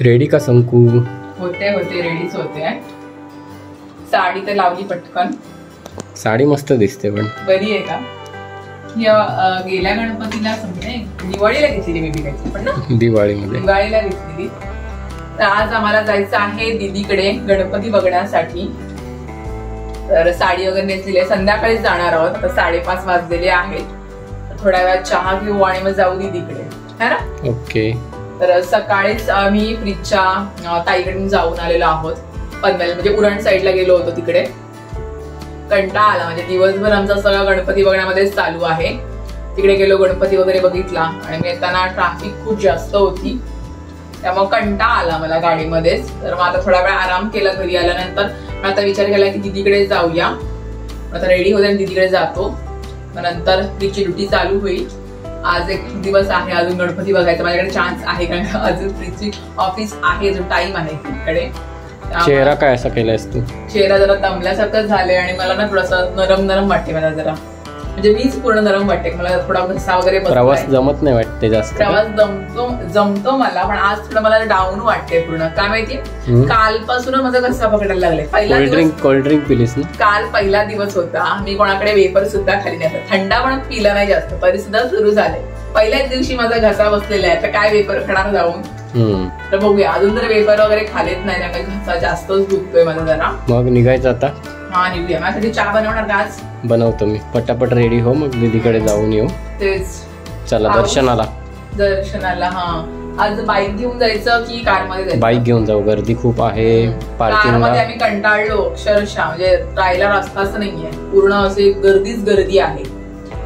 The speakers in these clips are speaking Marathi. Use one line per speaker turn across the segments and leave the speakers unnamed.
रेडी का संकू?
होते रेडीच होते. साडी तर लावली पटकन.
साडी मस्त दिसते पण
बरी आहे का? गेल्या गणपतीला समजे दिवाळीला घेतलेली मी बिकायची पण ना दिवाळीला घेतलेली. तर आज आम्हाला जायचं आहे दीदीकडे गणपती बघण्यासाठी. तर साडी वगैरे नेसलेली आहे. संध्याकाळी जाणार आहोत. आता 5:30 वाजलेले आहेत. थोड्या वेळात चहा घेऊ आणि मग जाऊ दीदीकडे, है ना?
ओके.
तर सकाळीच आम्ही फ्रीजच्या ताईकडून जाऊन आलेलो आहोत. पनवेल म्हणजे उरण साईडला गेलो होतो. तिकडे कंटाळा आला म्हणजे दिवसभर आमचा सगळा गणपती बघण्यामध्येच चालू आहे. तिकडे गेलो, गणपती वगैरे बघितला आणि येताना ट्रॅफिक खूप जास्त होती, त्यामुळे कंटाळा आला मला गाडीमध्येच. तर मग आता थोडा वेळ आराम केला घरी आल्यानंतर. आता विचार केला की दीदीकडे जाऊया. आता रेडी होते आणि दीदीकडे जातो. मग नंतर फ्रीजची ड्युटी चालू होईल. आज एक दिवस आहे अजून गणपती बघायचा माझ्याकडे चान्स आहे, कारण का अजून फ्रीजची ऑफिस आहे, अजून टाइम आहे फ्रीजकडे.
चेहरा काय असा केलायस तू? चेहरा
जरा दमल्यासारखं झालंय आणि मला ना थोडंसं नरम वाटते. मला जरा म्हणजे मीच पूर्ण नरम वाटते. मला थोडा घसा वगैरे
प्रवास जमत नाही वाटते जास्त.
प्रवास जमतो मला, पण आज थोडं मला डाऊन वाटते पूर्ण. काय माहिती, कालपासून माझा घसा पकडायला लागलाय. पहिला
कोल्ड्रिंक पिलीस ना?
काल पहिला दिवस होता. मी कोणाकडे वेपर सुद्धा खाली नाही, थंडा पण पिला नाही जास्त, तरी सुद्धा सुरू झाले. पहिल्याच दिवशी माझा घसा बसलेला आहे. तर काय वेपर खाणार जाऊन? तर बघूया. अजून तर वेपर वगैरे खालेत नाही, त्यामुळे घसा जास्तच दुखतोय माझा जरा.
मग निघायचं आता?
हा निघूया. माझ्यासाठी चहा बनवणार का आज?
बनवतो मी. पटापट रेडी हो, मग दीदीकडे जाऊन येऊ.
तेच.
चला दर्शनाला.
हा. आज बाईक घेऊन जायचं की कार मध्ये जायचं?
बाईक घेऊन जाऊ, गर्दी खूप आहे पार्किंगला.
कार मध्ये आम्ही कंटाळलो अक्षरशः. म्हणजे राहायला रस्ताच नाहीये, पूर्ण असे गर्दी आहे.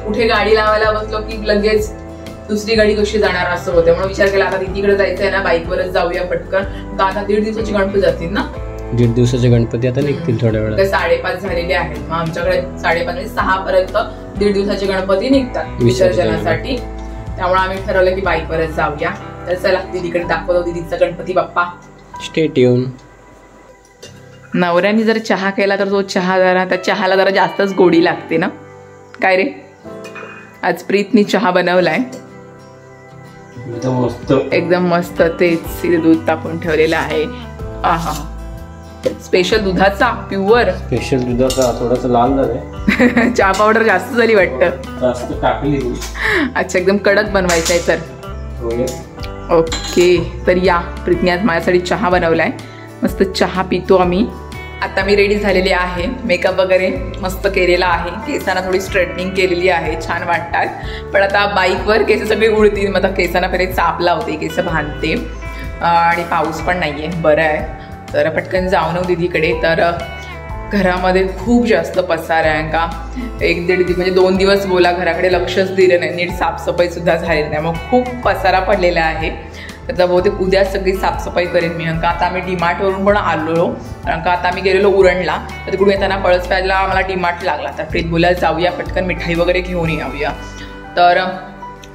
कुठे गाडी लावायला बसलो की लगेच दुसरी गाडी कशी जाणार असं होतं. म्हणून विचार केला आता दीदीकडे जायचंय ना, बाईकवरच जाऊया पटकन. तर आता 1.5 दिवसाची गणपती जातील ना.
1.5 दिवसाचे गणपती आता निघतील थोड्या वेळात.
5:30 झालेले आहेत. मग आमच्याकडे 5:30 6 पर्यंत 1.5 दिवसाचे गणपती निघतात विसर्जनासाठी. त्यामुळे आम्ही ठरवलं की बाईकवरच जाऊया. तर चला दीदीकडे दाखवतो दीदीचा गणपती बाप्पा.
Stay tune.
नवऱ्याने जर चहा केला तर तो चहा जरा, त्या चहाला जरा जास्तच गोडी लागते ना. काय रे, आज प्रीतनी चहा बनवलाय एकदम मस्त. तेच दूध तापून ठेवलेलं आहे. आहा, स्पेशल दुधाचा, प्युअर
स्पेशल दुधाचा. थोडासा लाल झालाय.
चहा पावडर जास्त झाली वाटतं.
जास्त टाकली.
अच्छा, एकदम कडक बनवायचं आहे तर. ओके. तर या, प्रीतने आज माझ्यासाठी चहा बनवलाय. मस्त चहा पितो आम्ही. आता मी रेडी झालेली आहे. मेकअप वगैरे मस्त केलेला आहे. केसांना थोडी स्ट्रेटनिंग केलेली आहे, छान वाटतात. पण आता बाईकवर केस सगळे उडतील. मग आता केसांना पहिले चाप लावते, केस बांधते. आणि पाऊस पण नाहीये, बरं आहे. तर पटकन जाऊन दीदीकडे. तर घरामध्ये खूप जास्त पसारा आहे का. 1-1.5 म्हणजे 2 दिवस बोला घराकडे लक्षच दिलं नाही. नीट साफसफाई सुद्धा झाली नाही. मग खूप पसारा पडलेला आहे. तर बहुतेक उद्या सगळी साफसफाई करेन मी. कारण का आता आम्ही डीमार्टवरून पण आलो. कारण का आता आम्ही गेलेलो उरणला. तर तिकडून येताना पळसप्याला आम्हाला डीमार्ट लागला. तर प्रीत बोला जाऊया पटकन मिठाई वगैरे घेऊन येऊया. तर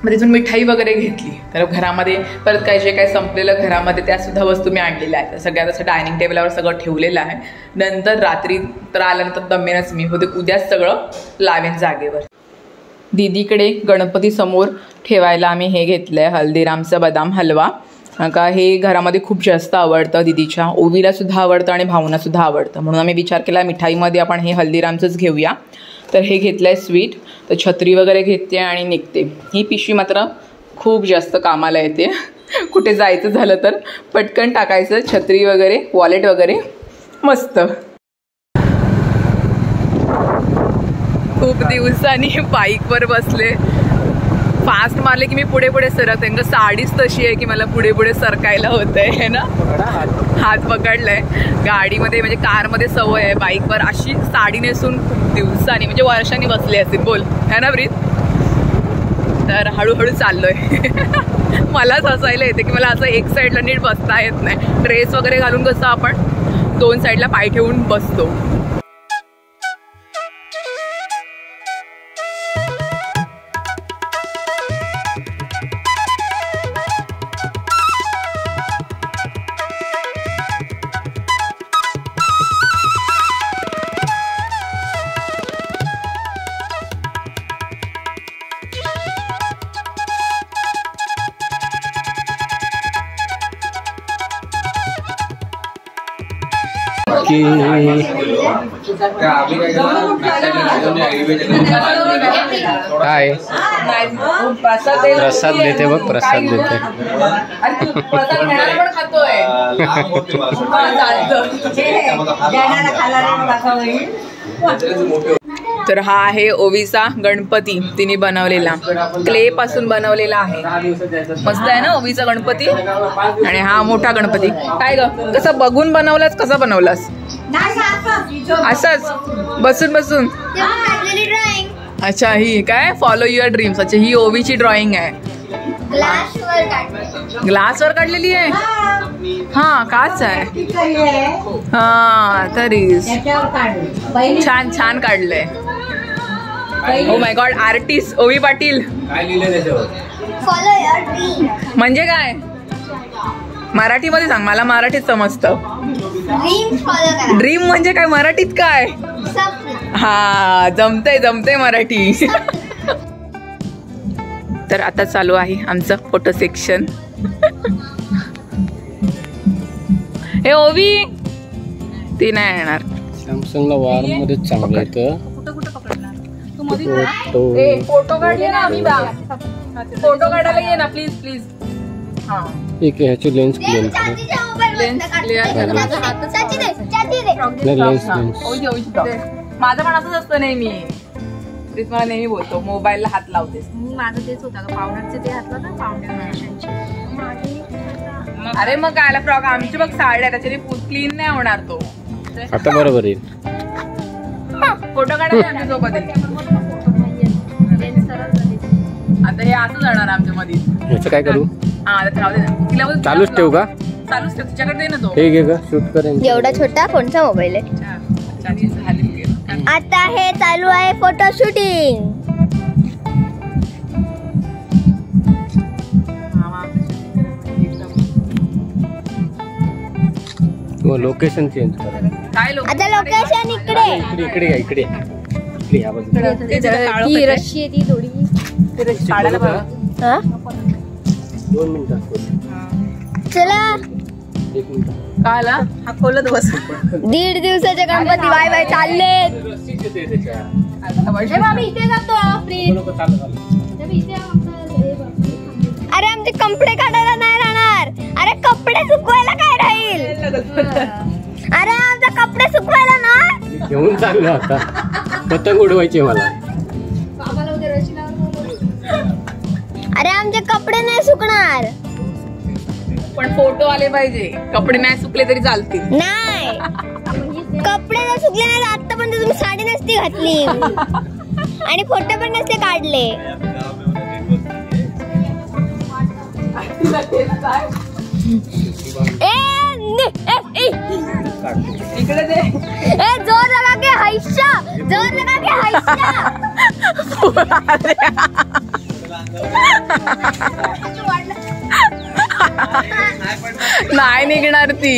मग तिथून मिठाई वगैरे घेतली. तर घरामध्ये परत काय जे काय संपलेलं घरामध्ये त्या सुद्धा वस्तू मी आणलेल्या आहेत. सगळ्यात असं डायनिंग टेबलवर सगळं ठेवलेलं आहे. नंतर रात्री तर आल्यानंतर दमेनच मी होते, उद्याच सगळं लावेन जागेवर. दीदीकडे गणपती समोर ठेवायला आम्ही हे घेतलंय, हल्दीरामचा बदाम हलवा. का हे घरामध्ये खूप जास्त आवडतं दीदीच्या. ओवीला सुद्धा आवडतं आणि भावना सुद्धा आवडतं. म्हणून आम्ही विचार केला मिठाईमध्ये आपण हे हल्दीरामचंच घेऊया. तर हे घेतलंय स्वीट. तर छत्री वगैरे घेते आणि निघते. ही पिशवी मात्र खूप जास्त कामाला येते. कुठे जायचं झालं तर पटकन टाकायचं, छत्री वगैरे, वॉलेट वगैरे. मस्त. खूप दिवसांनी बाईकवर बसले. फास्ट मारले की मी पुढे पुढे सरकते. कारण साडीच तशी आहे की मला पुढे पुढे सरकायला होतंय, है ना. हात पकडलाय. गाडीमध्ये म्हणजे कारमध्ये सवय आहे, बाईकवर अशी साडी नेसून खूप दिवसांनी म्हणजे वर्षांनी बसले असतील बोल, है ना प्रीत. तर हळूहळू चाललोय. मलाच हसायला येते की मला असं एक साईडला नीट बसता येत नाही. ड्रेस वगैरे घालून कसं आपण 2 साईडला पाय ठेवून बसतो.
की काय प्रसाद देते बघ, प्रसाद देते.
तर हा आहे ओवीचा गणपती, तिने बनवलेला, क्ले पासून बनवलेला आहे. मस्त आहे ना ओवीचा गणपती. आणि हा मोठा गणपती. काय ग, कसं बघून बनवलास, कसा बनवलास? असंच बसून बसून. अच्छा, ही काय फॉलो युअर ड्रीम्स. अच्छा, ही ओवीची ड्रॉइंग आहे. ग्लासवर काढलेली आहे. हा, काच आहे. हा, तरीच छान छान काढलंय. ओ माय गॉड, आर्टिस्ट ओवी पाटील.
काय लिहिलंय त्याच्यावर?
फॉलो युअर ड्रीम
म्हणजे काय? मराठीमध्ये सांग, मला मराठीत समजतं.
ड्रीम फॉलो करा.
ड्रीम म्हणजे काय मराठीत काय?
स्वप्न.
हा, जमतंय मराठी. तर आता चालू आहे आमचं फोटो सेक्शन. हे ओवी ती नाही येणार.
सॅमसंगला वार मध्ये चांगलं येतं.
फोटो काढले ना आम्ही, फोटो काढायला ये ना प्लीज प्लीज. हा,
एक ह्याची लेन्स क्लीन कर.
चाचीच्या मोबाईल
लेन्स क्लिअर कर.
चाची दे, चाची दे.
लेन्स
माझं पण असंच असतं नेहमी. मला नेहमी बोलतो मोबाईलला हात लावतेस.
माझं तेच होतं का, पावडरचे ते हातला ना, फाउंडेशनचे.
अरे मग कायला फ्रॉक, आमची बघ साड्या, त्याच्याने क्लीन नाही होणार तो.
आता बरोबर येईल.
फोटो काढायला आमच्या सोबत. आता हे असं जाणार आमच्या मध्ये.
ह्याचं काय करू?
हा, आता राहू दे ना. तिला बोल,
चालूच ठेवू का?
चालूच ठेव, तिच्याकडे दे ना तो.
हे घे का, शूट करेन.
एवढा छोटा कोणता मोबाईल आहे?
चाची झाली.
आता हे चालू आहे फोटो शूटिंग.
लोकेशन चेंज करा.
काय लोक
आता लोकेशन इकडे.
इकडे इकडे या, इकडे इकडे या बाजूला.
ती रशी आहे ती थोडी.
काढायला बघा.
हा?
2 मिनिटात.
चला,
1 मिनिट.
कायला हा खोलत बस.
1.5 दिवसाचे गणपती बाय बाय चालले.
इथे जातो प्लीज.
अरे आमचे कपडे काढायला नाही राहणार. अरे कपडे सुकवायला काय राहील? अरे आमचे कपडे सुकवायला ना.
घेऊन चाललो आता. पतंग उडवायची मला.
अरे आमचे कपडे नाही सुकणार.
पण फोटो आले पाहिजे. कपडे नाही सुकले तरी चालतील.
नाही, कपडे नाही सुकले नाही. आता पण तुम्ही साडी नसती घातली आणि फोटो पण नसते काढले.
इकडे दे.
जोर लगा के हैशा, जोर लगा के हैशा.
नाही निघणार ती.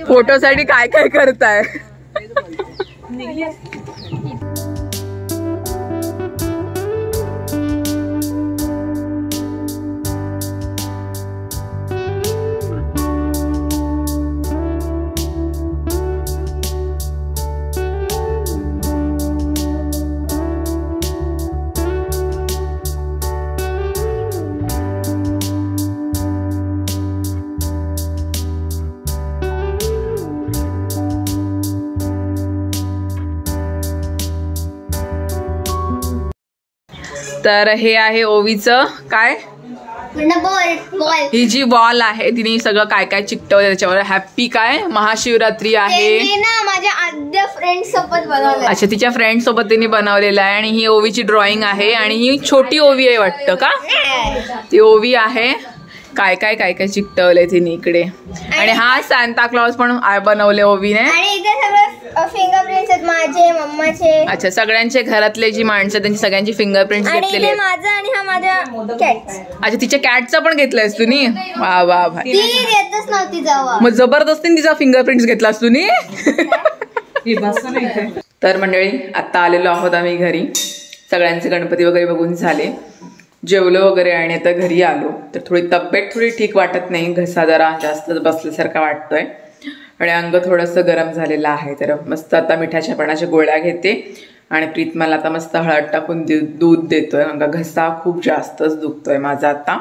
फोटो साठी काय काय करताय? तर हे आहे ओवीचं काय, ही जी वॉल आहे तिने सगळं काय काय चिकटवलं त्याच्यावर. हॅपी काय महाशिवरात्री आहे
ना, माझ्या आद्य फ्रेंड सोबत बनवलं.
अच्छा, तिच्या फ्रेंड सोबत तिने बनवलेलं आहे. आणि ही ओवीची ड्रॉइंग आहे. आणि ही छोटी ओवी आहे वाटतं का, ती ओवी आहे. काय काय काय काय चिकटवलंय तिने इकडे. आणि हा सांता क्लॉज पण बनवले ओवीने.
आणि इथे सगळे फिंगरप्रिंट्स आहेत माझे, मम्माचे.
अच्छा, सगळ्यांचे घरातले जी माणसं त्यांची सगळ्यांची फिंगरप्रिंट्स घेतलेले आहेत.
माझं आणि हा माझ्या कॅट.
अच्छा, तिच्या कॅटचा पण घेतलायस तुम्ही. वा वा भाई,
ती येतच नव्हती जवळ.
मग जबरदस्तीने तिचा फिंगरप्रिंट्स घेतलास तुम्ही. तर मंडळी, आता आलेलो आहोत आम्ही घरी. सगळ्यांचे गणपती वगैरे बघून झाले. जेवलो वगैरे आणि आता घरी आलो तर थोडी तब्येत थोडी ठीक वाटत नाही, घसा जरा जास्त बसल्यासारखा वाटतोय आणि अंग थोडंसं गरम झालेलं आहे. तर मस्त आता मिठाच्या पाण्याच्या गोळ्या घेते आणि प्रीत मला आता मस्त हळद टाकून दूध देतोय. अंग घसा खूप जास्तच दुखतोय माझा आता.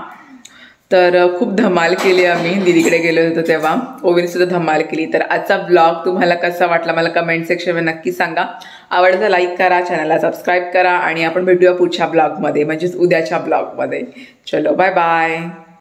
तर खूप धमाल केली आम्ही दीदीकडे गेलो होतो तेव्हा, ओवीने सुद्धा धमाल केली. तर आजचा ब्लॉग तुम्हाला कसा वाटला मला कमेंट सेक्शनमध्ये नक्की सांगा. आवडतं लाईक करा, चॅनलला सबस्क्राईब करा आणि आपण भेटूया पुढच्या ब्लॉगमध्ये म्हणजेच उद्याच्या ब्लॉगमध्ये. चलो बाय बाय.